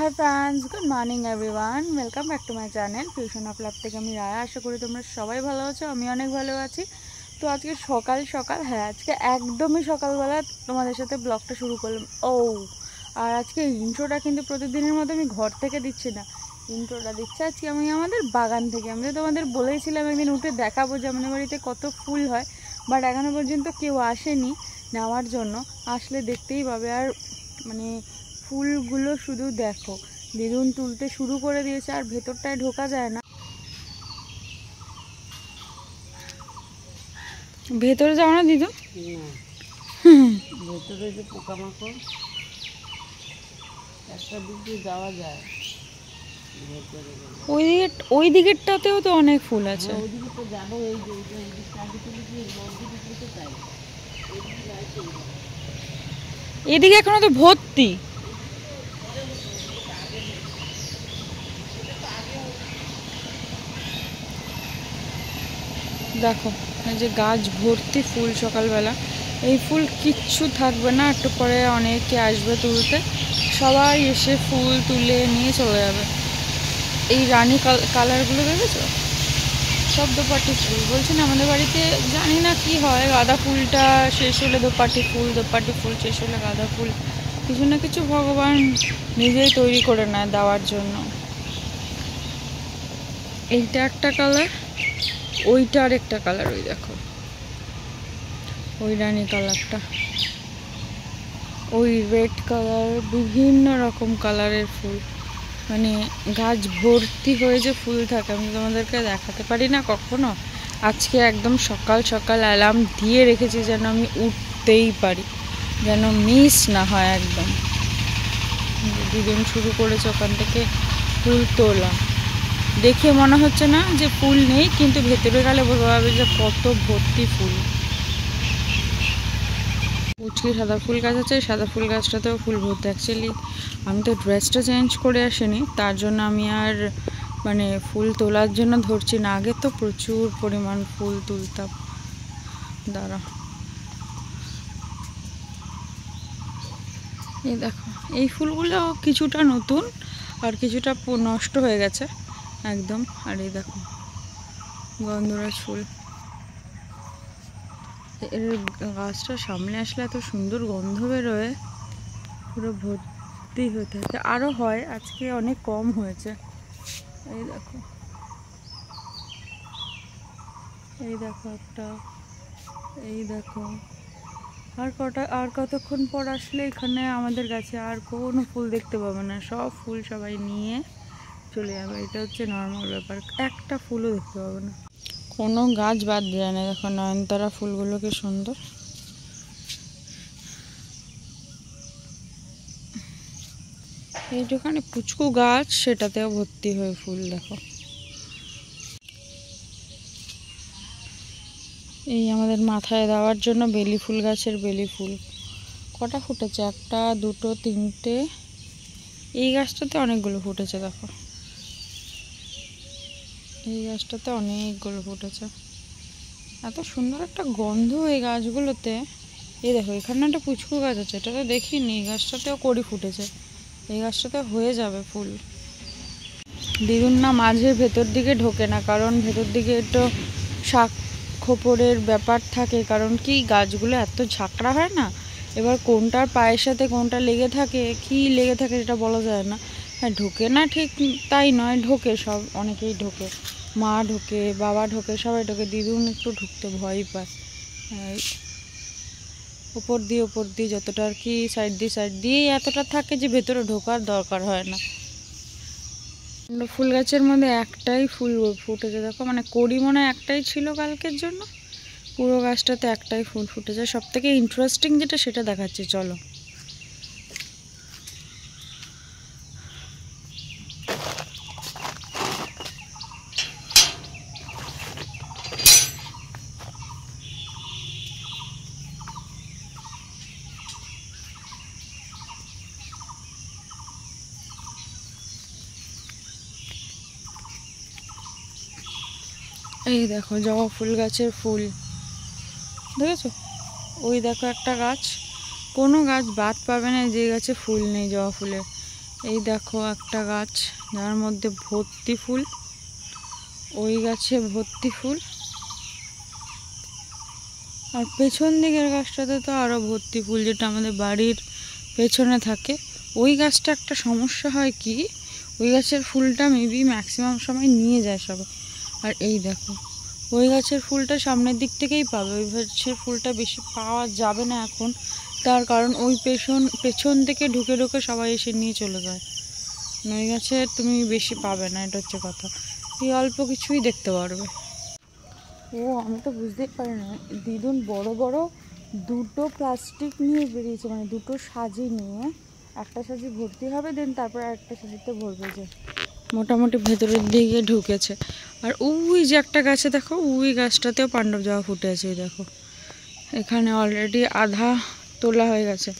Hi friends, good morning everyone, welcome back to my channel tuition of love থেকে আমি রায়া। আশা করি তোমরা সবাই ভালো আছো, আমি অনেক ভালো আছি। তো আজকে সকাল সকাল আজকে একদমই সকালবেলা তোমাদের সাথে ব্লগটা শুরু করলাম। আর আজকে ইন্ট্রোটা কিন্তু প্রতিদিনের মতো আমি ঘর থেকে দিচ্ছি না, ইন্ট্রোটা দিচ্ছি আজকে আমি আমাদের বাগান থেকে। আমি তো তোমাদের বলেইছিলাম একদিন উঠে দেখাবো যে আমাদের বাড়িতে কত ফুল হয়, বাট এখনো পর্যন্ত কেউ আসেনি নেওয়ার জন্য। আসলে দেখতেই পাবে। আর মানে ফুলগুলো শুধু দেখো, দিদুন তুলতে শুরু করে দিয়েছে, আর ভেতরটায় ঢোকা যায় না। ভেতরে যাও না দিদুন, ভেতরে যে পোকামাকড় একটা দিক দিয়ে যাওয়া যায়। ওই দিকেরটাতেও তো অনেক ফুল আছে। ওইদিকে তো যাবো, এই যে আগে তুলে দিয়ে মন্দির তাই এদিকে এখনো তো ভর্তি। দেখো এই যে গাছ ভর্তি ফুল, সকালবেলা এই ফুল কিচ্ছু থাকবে না, একটু পরে অনেকে আসবে তুলতে, সবাই এসে ফুল তুলে নিয়ে চলে যাবে। এই রানী কালারগুলো দেখেছো, সব দোপাটি ফুল। বলছি না আমাদের বাড়িতে জানি না কি হয়, গাঁদা ফুলটা শেষ হলে দোপাটি ফুল, দোপাটি ফুল শেষ হলে গাঁদা ফুল, কিছু না কিছু ভগবান নিজেই তৈরি করে নেয় দেওয়ার জন্য। এইটা একটা কালার, ওইটা আর একটা কালার, ওই দেখো ওই রানী কালারটা, ওই রেড কালার, বিভিন্ন রকম কালারের ফুল, মানে গাছ ভর্তি হয়ে যে ফুল থাকে আমি তোমাদেরকে দেখাতে পারি না কখনো। আজকে একদম সকাল সকাল অ্যালার্ম দিয়ে রেখেছি যেন আমি উঠতেই পারি, যেন মিস না হয় একদম। দুদিন শুরু করেছে ওখান থেকে ফুল তোলা, দেখে মনে হচ্ছে না যে ফুল নেই, কিন্তু ভেতরে গেলে বোঝা যাবে যে কত ভর্তি ফুল। উচকি সাদা ফুল গাছ আছে, সাদা ফুল গাছটাতেও ফুল ভর্তি। অ্যাকচুয়ালি আমি তো ড্রেসটা চেঞ্জ করে আসিনি, তার জন্য আমি আর মানে ফুল তোলার জন্য ধরছি না। আগে তো প্রচুর পরিমাণ ফুল তুলতাম। দাঁড়া, এই দেখো এই ফুলগুলো কিছুটা নতুন আর কিছুটা নষ্ট হয়ে গেছে একদম। আর এই দেখো গন্ধরাজ ফুল, এর গাছটা সামনে আসলে এত সুন্দর গন্ধ বেরোয়, পুরো ভর্তি হয়ে থাকে। আরও হয়, আজকে অনেক কম হয়েছে। এই দেখো, এই দেখো একটা, এই দেখো। আর কতক্ষণ পর আসলে এখানে আমাদের গাছে আর কোনো ফুল দেখতে পাবে না, সব ফুল সবাই নিয়ে চলে যাবে। এটা হচ্ছে নর্মাল ব্যাপার, একটা ফুলও দেখতে পাবে না, কোনো গাছ বাদ যায় না। দেখো নয়নতারা ফুলগুলো কি সুন্দর। এই যেখানে পুচকু গাছ সেটাতেও ভর্তি হয়ে ফুল। দেখো এই আমাদের মাথায় দেওয়ার জন্য বেলি ফুল গাছের বেলি ফুল কটা ফুটেছে, একটা দুটো তিনটে, এই গাছটাতে অনেকগুলো ফুটেছে। দেখো এই গাছটাতে অনেকগুলো ফুটেছে, এত সুন্দর একটা গন্ধ এই গাছগুলোতে। এই দেখো এখানে একটা পুচকু গাছ আছে, এটা তো দেখিনি, এই গাছটাতেও কড়ি ফুটেছে, এই গাছটাতে হয়ে যাবে ফুল। দিদুন না মাঝের ভেতর দিকে ঢোকে না, কারণ ভেতর দিকে একটু শাক খোপরের ব্যাপার থাকে, কারণ কি গাছগুলো এত ঝাঁকড়া হয় না, এবার কোনটার পায়ের সাথে কোনটা লেগে থাকে, কি লেগে থাকে সেটা বলা যায় না। হ্যাঁ ঢোকে না ঠিক তাই নয়, ঢোকে, সব অনেকেই ঢোকে, মা ঢোকে, বাবা ঢোকে, সবাই ঢোকে। দিদুন একটু ঢুকতে ভয় পায়। ওপর দিয়ে যতটা আর কি সাইড দিয়ে এতটা থাকে যে ভেতরে ঢোকার দরকার হয় না। ফুল গাছের মধ্যে একটাই ফুল ফুটেছে, দেখো মানে কড়ি মনে হয় একটাই ছিল কালকের জন্য, পুরো গাছটাতে একটাই ফুল ফুটেছে। সব থেকে ইন্টারেস্টিং যেটা সেটা দেখাচ্ছি, চলো। এই দেখো জবা ফুল গাছের ফুল দেখেছো, ওই দেখো একটা গাছ, কোনো গাছ বাদ পাবে না যে গাছে ফুল নেই জবা ফুলের। এই দেখো একটা গাছ যার মধ্যে ভর্তি ফুল, ওই গাছে ভর্তি ফুল, আর পেছন দিকের গাছটাতে তো আরও ভর্তি ফুল, যেটা আমাদের বাড়ির পেছনে থাকে। ওই গাছটা একটা সমস্যা হয় কি, ওই গাছের ফুলটা মেবি ম্যাক্সিমাম সময় নিয়ে যায় সবাই। আর এই দেখো ওই গাছের ফুলটা সামনের দিক থেকেই পাবে, ওই গাছের ফুলটা বেশি পাওয়া যাবে না এখন, তার কারণ ওই পেছন থেকে ঢুকে ঢুকে সবাই এসে নিয়ে চলে যায়। ওই গাছে তুমি বেশি পাবে না, এটা হচ্ছে কথা। এই অল্প কিছুই দেখতে পারবে। ও আমি তো বুঝতেই পারি না, দিদুন বড় বড় দুটো প্লাস্টিক নিয়ে বেরিয়েছে, মানে দুটো সাজি নিয়ে, একটা সাজি ভর্তি হবে, দেন তারপর আরেকটা সাজিতে ভরবে, যে মোটামুটি ভেতরের দিকে ঢুকেছে। আর ওই যে একটা গাছে দেখো, ওই গাছটাতেও পাণ্ডব জবা ফুটে আছে, দেখো এখানে অলরেডি আধা তোলা হয়ে গেছে,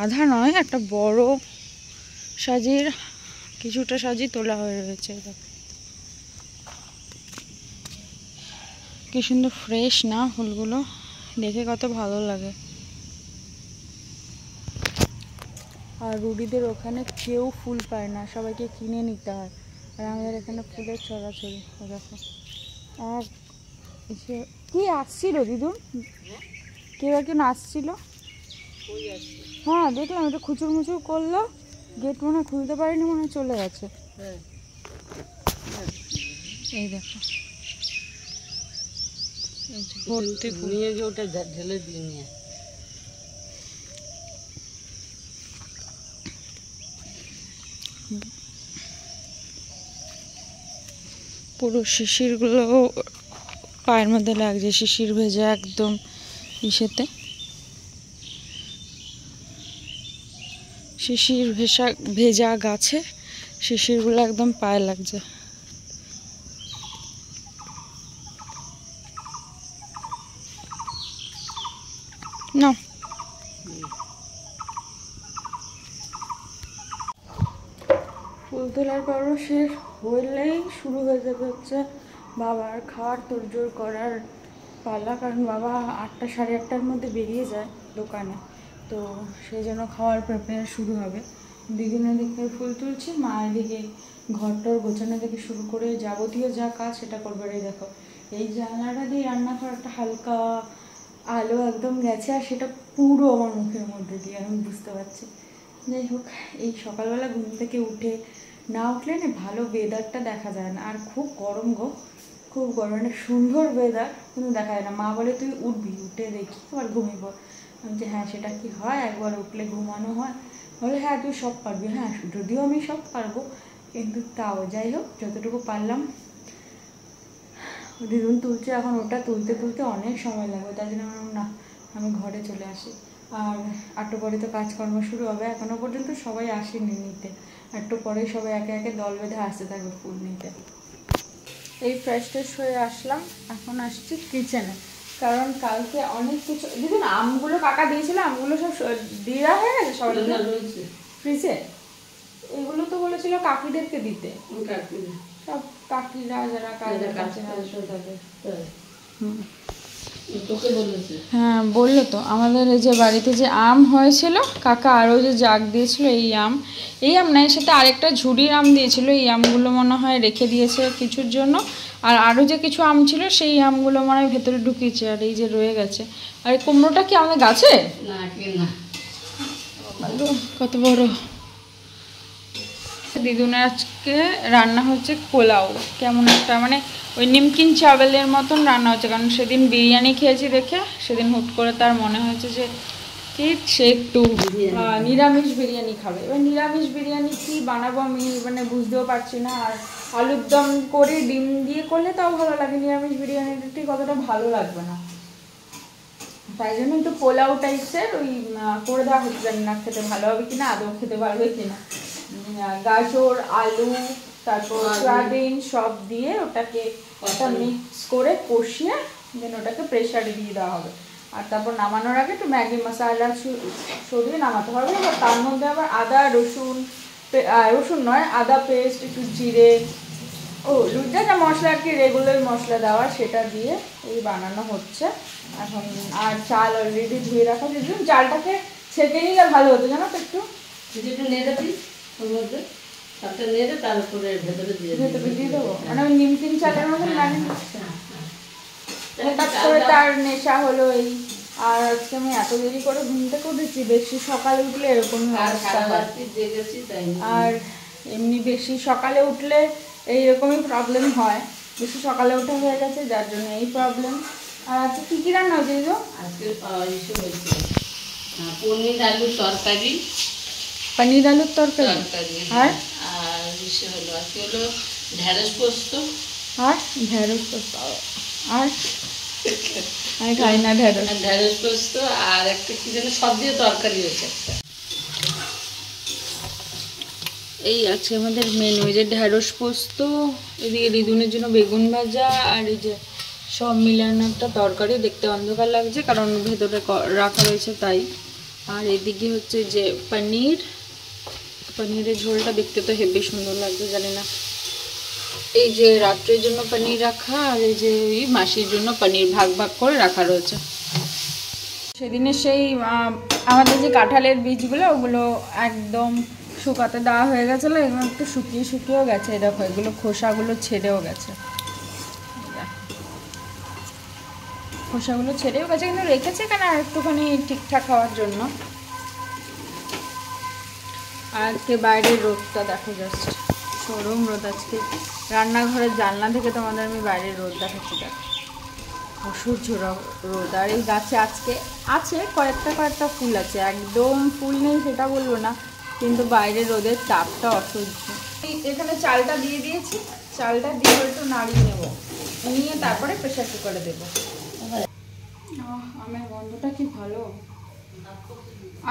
আধা নয় একটা বড় সাজির কিছুটা সাজি তোলা হয়ে রয়েছে। দেখো কি সুন্দর ফ্রেশ না ফুলগুলো, দেখে কত ভালো লাগে। আর রুডিদের ওখানে কেউ ফুল পায় না, সবাইকে কিনে নিতে হয়, আর আমাদের এখানে ফুলের ছড়াছড়ি। দেখো আর কি আসছিল দিদুন, কেউ একজন আসছিল, হ্যাঁ দেখলাম, এটা খুচুর মুচুর করলো, গেট মনে খুলতে পারিনি, মনে চলে গেছে। এই দেখো ভর্তি ফুল, ওটা ঢেলে দিয়ে নিয়ে পুরো শিশিরগুলো পায়ের মধ্যে লাগছে, শিশির ভেজা একদম ইসেতে, শিশির ভেজা গাছে শিশিরগুলো একদম পায়ে লাগছে। না ফুল তোলার পরও শেষ হলেই শুরু হয়ে যাবে হচ্ছে বাবার খাওয়ার তোড়জোড় করার পালা, কারণ বাবা 8টা সাড়ে 8টার মধ্যে বেরিয়ে যায় দোকানে, তো সেই জন্য খাওয়ার প্রিপেয়ার শুরু হবে। দিদিনের দিকে ফুল তুলছি, মায়ের দিকে ঘরটার গোছানো থেকে শুরু করে যাবতীয় যা কাজ সেটা করবে। এই দেখো এই জানলাটা দিয়ে রান্নাঘর একটা হালকা আলো একদম গেছে, আর সেটা পুরো আমার মুখের মধ্যে দিয়ে আমি বুঝতে পারছি। যাই হোক, এই সকালবেলা ঘুম থেকে উঠে না উঠলে না ভালো ওয়েদারটা দেখা যায় না, আর খুব গরম গো, খুব গরম, মানে সুন্দর ওয়েদার কিন্তু দেখা যায় না। মা বলে তুই উঠবি, উঠে দেখি আবার ঘুমিয়ে পড়। আমি যে হ্যাঁ সেটা কি হয়, একবার উঠলে ঘুমানো হয়? বলে হ্যাঁ তুই সব পারবি। হ্যাঁ যদিও আমি সব পারবো, কিন্তু তাও যাই হোক যতটুকু পারলাম। দিদুন তুলছে এখন, ওটা তুলতে তুলতে অনেক সময় লাগবে, তাই জন্য না আমি ঘরে চলে আসি। আর একটু পরে তো কাজকর্ম শুরু হবে, এখনো পর্যন্ত সবাই আসেনি নিতে, একটু পরে সবাই একে একে দল বেঁধে আসতে থাকবে ফুল নিতে। এই ফ্রেশ ট্রেশ হয়ে আসলাম, এখন আসছি কিচেনে, কারণ কালকে অনেক কিছু দিদুন আমগুলো কাকা দিয়েছিল, আমগুলো সব দেওয়া হয়ে গেছে সবাই ফ্রিজে। এগুলো তো বলেছিল কাকিদেরকে দিতে, সব কাকিরা যারা কাজের কাছে হ্যাঁ বললো তো, আমাদের এই যে বাড়িতে যে আম হয়েছিল, কাকা আরও যে জাগ দিয়েছিল, এই আম না, এর সাথে আরেকটা ঝুড়ির আম দিয়েছিল, এই আমগুলো মনে হয় রেখে দিয়েছে কিছুর জন্য, আর আরও যে কিছু আম ছিল সেই আমগুলো মনে হয় ভেতরে ঢুকিয়েছে, আর এই যে রয়ে গেছে। আর এই কুমড়োটা কি আমাদের গাছে? কত বড়। দিদুনের আজকে রান্না হচ্ছে পোলাও, কেমন একটা মানে ওই নিমকিন চাওয়ালের মতন রান্না হচ্ছে, কারণ সেদিন বিরিয়ানি খেয়েছি দেখে সেদিন হুট করে তার মনে হয়েছে যে কি সে একটু নিরামিষ বিরিয়ানি খাবে। এবার নিরামিষ বিরিয়ানি কি বানাবো আমি মানে বুঝতেও পারছি না, আর আলুর দম করে ডিম দিয়ে করলে তাও ভালো লাগে, নিরামিষ বিরিয়ানিটা ঠিক অতটা ভালো লাগবে না, তাই জন্য একটু পোলাও টাইপসের ওই করে দেওয়া হচ্ছে, জানি না খেতে ভালো হবে কিনা, আদৌ খেতে পারবে কিনা। গাজর আলু তারপর সয়াবিন সব দিয়ে ওটাকে একটা মিক্স করে কষিয়ে দেন ওটাকে প্রেশারে দিয়ে দেওয়া হবে, আর তারপর নামানোর আগে একটু ম্যাগি মশলা সরিয়ে নামাতে হবে। এবার তার মধ্যে আবার আদা রসুন নয় আদা পেস্ট, একটু জিরে, যা যা মশলা আর কি রেগুলার মশলা দেওয়া সেটা দিয়ে এই বানানো হচ্ছে এখন। আর চাল অলরেডি ধুয়ে রাখা, চালটাকে ছেঁকে নিলে ভালো হতো জানো তো, একটু ওর মধ্যে চালটা নেড়ে তার উপরে ভেতরে দিয়ে ভেতরে দিয়ে দেবো, মানে ওই নিমকিন চালের মতন লাগে দিচ্ছে। হঠাৎ করে তার নেশা হলো এই। আর আজকে আমি এত দেরি করে ঘুম থেকে উঠেছি, বেশি সকালে উঠলে এরকম অবস্থা হয়। জেগেছি তাই আর এমনি বেশি সকালে উঠলে এইরকমই প্রবলেম হয়, বেশি সকালে ওঠা হয়ে গেছে যার জন্য এই প্রবলেম। আর আজকে কী কী রান্না হয়েছে গো? আজকে ইসে হয়েছে পনির আলুর তরকারি, পনির আলুর তরকারি। আর আর ইসে হলো আজকে হলো ঢেঁড়স পোস্ত। আর ঢেঁড়স পোস্ত। আর আমি খাই না ঢেঁড়স। ঢেঁড়স পোস্ত আর একটা কি যেন সব দিয়ে তরকারি হয়েছে একটা। এই আজকে আমাদের মেনু, এই যে ঢেঁড়স পোস্ত, এদিকে রিদুনের জন্য বেগুন ভাজা, আর এই যে সব মিলানো একটা তরকারি। দেখতে অন্ধকার লাগছে কারণ ভেতরে রাখা রয়েছে তাই। আর এদিকে হচ্ছে যে পনিরের ঝোলটা দেখতে তো হেবি সুন্দর লাগছে, জানি না। এই যে রাত্রের জন্য পনির রাখা, আর এই যে ওই মাসির জন্য পনির ভাগ ভাগ করে রাখা রয়েছে। সেদিনে সেই আমাদের যে কাঁঠালের বীজগুলো, ওগুলো একদম শুকাতে দেওয়া হয়ে গেছিলো, এগুলো একটু শুকিয়েও গেছে। এই দেখো, এগুলো খোসাগুলো ছেড়েও গেছে, খোসাগুলো ছেড়েও গেছে, কিন্তু রেখেছে কেন আর একটুখানি ঠিকঠাক হওয়ার জন্য। আজকে বাইরের রোদটা দেখো, জাস্ট চরম রোদ আজকে। রান্নাঘরের জানলা থেকে তোমাদের আমি বাইরের রোদ দেখাচ্ছি, দেখো অসহ্য রোদ। আর এই গাছে আজকে আছে কয়েকটা ফুল আছে, একদম ফুল নেই সেটা বলবো না, কিন্তু বাইরের রোদের তাপটা অসহ্য। এখানে চালটা দিয়ে দিয়েছি, চালটা দিয়ে একটু নাড়িয়ে নেবো, নিয়ে তারপরে প্রেশার কুকারে দেবো। আমের গন্ধটা কি ভালো।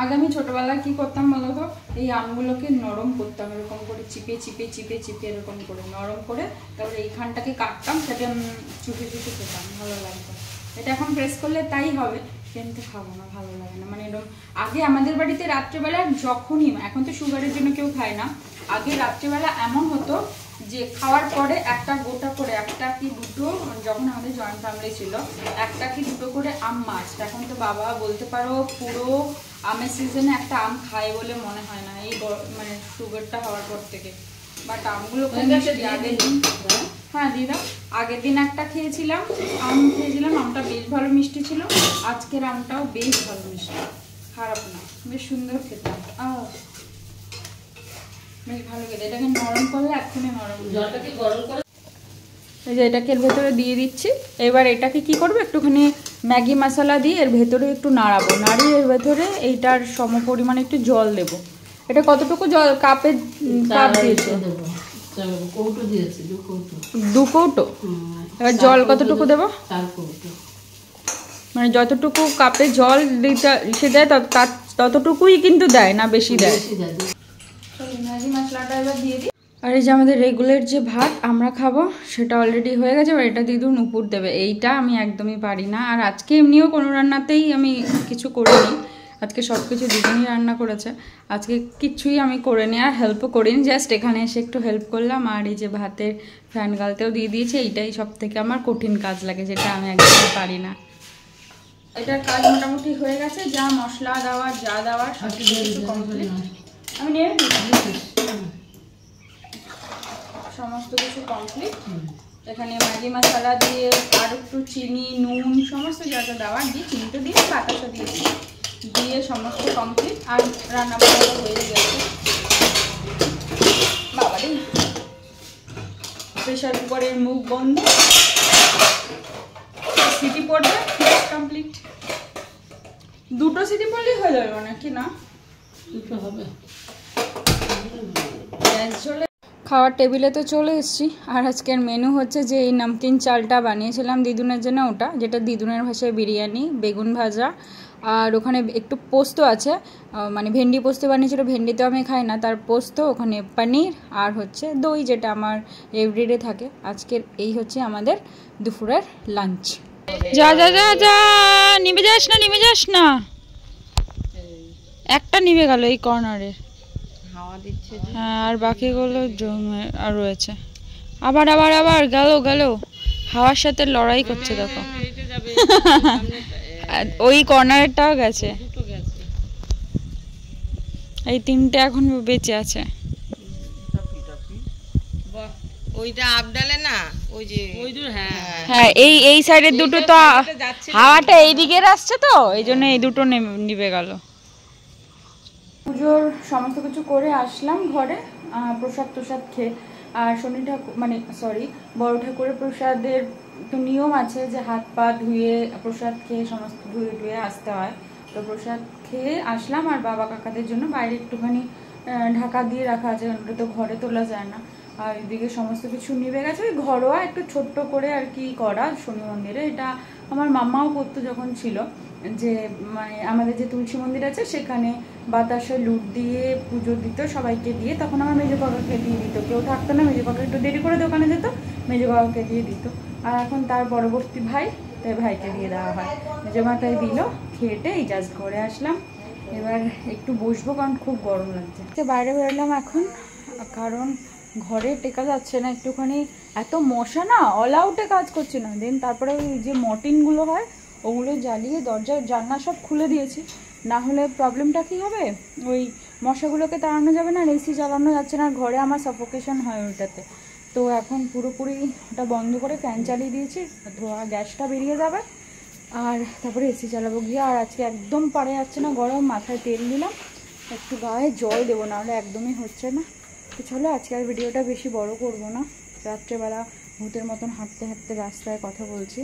আগে আমি ছোটোবেলায় কী করতাম বলো তো, এই আমগুলোকে নরম করতাম, এরকম করে চিপে এরকম করে নরম করে, তারপরে এইখানটাকে কাটতাম, সেটা চুপে খেতাম, ভালো লাগতো। এটা এখন প্রেস করলে তাই হবে, কিন্তু খাবো না, ভালো লাগে না। মানে এরকম আগে আমাদের বাড়িতে রাত্রেবেলা যখনই, এখন তো সুগারের জন্য কেউ খায় না, আগে রাত্রেবেলা এমন হতো যে খাওয়ার পরে একটা গোটা করে, একটা কি দুটো, যখন আমাদের জয়েন্ট ফ্যামিলি ছিল, একটা কি দুটো করে আম মাস্ট। এখন তো বাবা বলতে পারো পুরো আমের সিজনে একটা আম খায় বলে মনে হয় না, এই মানে সুগারটা হওয়ার পর থেকে। বাট আমগুলো আগের দিন, হ্যাঁ দিদা, আগের দিন একটা খেয়েছিলাম, আমটা বেশ ভালো মিষ্টি ছিল। আজকের আমটাও বেশ ভালো মিষ্টি, খারাপ না, বেশ সুন্দর খেতাম। বেশ ভালো খেতে। এটাকে নরম করলে এক্ষুনি নরম, জলটাকে গরম করে এই যে এটাকে এর ভেতরে দিয়ে দিচ্ছি। এবার এটাকে কি করবো, একটুখানি ম্যাগি মশলা দিয়ে এর ভেতরে একটু নাড়াবো, নাড়িয়ে এর ভেতরে এইটার সম পরিমাণে একটু জল দেবো। এটা কতটুকু জল, কাপ দিয়েছো? কৌটো দিয়েছি, 2 কৌটো। এবার জল কতটুকু দেবো? 4 কৌটো। মানে যতটুকু কাপে জল দিতে সে দেয় ততটুকুই কিন্তু দেয় না, বেশি দেয়। ম্যাগি মশলাটা এবার দিয়ে দিই। আর এই যে আমাদের রেগুলার যে ভাত আমরা খাবো সেটা অলরেডি হয়ে গেছে, এবার এটা দিদুন উপর দেবে। এইটা আমি একদমই পারি না। আর আজকে এমনিও কোনো রান্নাতেই আমি কিছু করিনি, আজকে সব কিছু দিদুনই রান্না করেছে। আজকে কিচ্ছুই আমি করিনি, আর হেল্পও করিনি, জাস্ট এখানে এসে একটু হেল্প করলাম। আর এই যে ভাতের ফ্যান গালতেও দিয়ে দিয়েছে, এইটাই সব থেকে আমার কঠিন কাজ লাগে, যেটা আমি একদমই পারি না। এটার কাজ মোটামুটি হয়ে গেছে, যা মশলা দেওয়ার যা দেওয়ার সব কিছু কমপ্লিট। আমি নিয়ে সমস্ত কিছু কমপ্লিট। এখানে ম্যাগি মশলা দিয়ে আর একটু চিনি নুন সমস্ত যা যা দেওয়ার দিয়ে, চিনিটা দিয়ে বাতাসা দিয়েছি, দিয়ে সমস্ত কমপ্লিট। আর রান্না বান্না হয়ে গেছে। বাবারে, প্রেশার কুকারের মুখ বন্ধ, সিটি পড়বে, কমপ্লিট। 2টো সিটি পড়লেই হয়ে যাবে নাকি না? 2টো হবে। খাওয়ার টেবিলে তো চলে এসেছি। আর আজকের মেনু হচ্ছে যে এই নমকিন চালটা বানিয়েছিলাম দিদুনের জন্য, ওটা যেটা দিদুনের ভাষায় বিরিয়ানি, বেগুন ভাজা, আর ওখানে একটু পোস্ত আছে, মানে ভেন্ডি পোস্ত বানিয়েছিল, ভেন্ডি তো আমি খাই না, তার পোস্ত, ওখানে পনির, আর হচ্ছে দই, যেটা আমার এভরিডে থাকে। আজকের এই হচ্ছে আমাদের দুপুরের লাঞ্চ। যা যা যা যা, নিভে যাস না, একটা নিভে গেল এই কর্নারে, হাওয়া দিচ্ছে। হ্যাঁ, আর বাকিগুলো জমে আর রয়েছে। আবার গেল, হাওয়ার সাথে লড়াই করছে, দেখো। ওই কর্নারেরটাও গেছে, এই 3টে এখন বেঁচে আছে। ওইটা আবডালে না, ওই যে ওই দূর, হ্যাঁ হ্যাঁ এই সাইডের দুটো তো হাওয়াটা এই দিকের আসছে, তো এই জন্য এই দুটো নিভে গেল। পুজোর সমস্ত কিছু করে আসলাম ঘরে, প্রসাদ প্রসাদ খেয়ে। আর শনি ঠাকুর মানে বড় ঠাকুরের প্রসাদের তো নিয়ম আছে যে হাত পা ধুয়ে প্রসাদ খেয়ে সমস্ত ধুয়ে আসতে হয়। তো প্রসাদ খেয়ে আসলাম, আর বাবা কাকাদের জন্য বাইরে একটুখানি ঢাকা দিয়ে রাখা আছে, ওটা তো ঘরে তোলা যায় না। আর এদিকে সমস্ত কিছু নিভে গেছে, ওই ঘরোয়া একটু ছোট্ট করে আর কি করা শনি মন্দিরে। এটা আমার মামাও করতো যখন ছিল, যে মানে আমাদের যে তুলসী মন্দির আছে সেখানে বাতাসে লুট দিয়ে পুজো দিত সবাইকে দিয়ে, তখন আমার মেজো কাকাকে দিয়ে দিত, কেউ থাকতো না, মেজো কাকা একটু দেরি করে দোকানে যেত, মেজো কাকাকে দিয়ে দিত। আর এখন তার পরবর্তী ভাই, তাই ভাইকে দিয়ে দেওয়া হয়। মেজো মাথায় দিল, খেয়েটে এই জাস্ট ঘরে আসলাম, এবার একটু বসবো কারণ খুব গরম লাগছে। বাইরে বেরোলাম এখন, কারণ ঘরে টেকা যাচ্ছে না, একটুখানি এত মশা না, অল আউটে কাজ করছে না। দেন তারপরে ওই যে মর্টিনগুলো হয় ওগুলো জ্বালিয়ে দরজার জানলা সব খুলে দিয়েছি, না হলে প্রবলেমটা কী হবে, ওই মশাগুলোকে তাড়ানো যাবে না, আর এসি চালানো যাচ্ছে না, ঘরে আমার সাফোকেশন হয় ওইটাতে। তো এখন পুরোপুরি ওটা বন্ধ করে ফ্যান চালিয়ে দিয়েছি, ধোয়া গ্যাসটা বেরিয়ে যাবে, আর তারপরে এসি চালাবো গিয়ে। আর আজকে একদম পারে যাচ্ছে না গরম, মাথায় তেল দিলাম, একটু গায়ে জল দেবো, নাহলে একদমই হচ্ছে না। তো চলো আজকে আর ভিডিওটা বেশি বড় করব না, রাত্রেবেলা ভূতের মতন হাঁটতে হাঁটতে রাস্তায় কথা বলছি,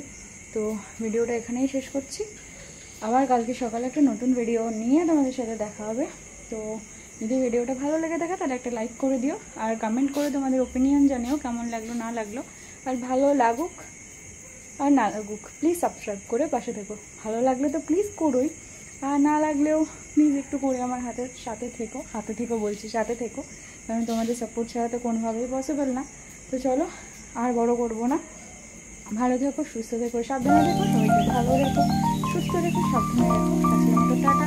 তো ভিডিওটা এখানেই শেষ করছি। আবার কালকে সকালে একটা নতুন ভিডিও নিয়ে তোমাদের সাথে দেখা হবে। তো যদি ভিডিওটা ভালো লেগে থাকে তাহলে একটা লাইক করে দিও, আর কমেন্ট করে তোমাদের ওপিনিয়ন জানিও কেমন লাগলো না লাগলো। আর ভালো লাগুক আর না লাগুক প্লিজ সাবস্ক্রাইব করে পাশে থেকো, ভালো লাগলে তো প্লিজ করোই, আর না লাগলেও প্লিজ একটু করে আমার সাথে থেকো বলছি, সাথে থেকো, কারণ তোমাদের সাপোর্ট ছাড়া তো কোনোভাবেই পসিবল না। তো চলো আর বড় করবো না, ভালো থেকো, সুস্থ থেকো, সাবধানে থেকো, সবাইকে ভালো রেখো, সুস্থ রেখো, সাবধানে রেখো। আজকের মতো টাটা।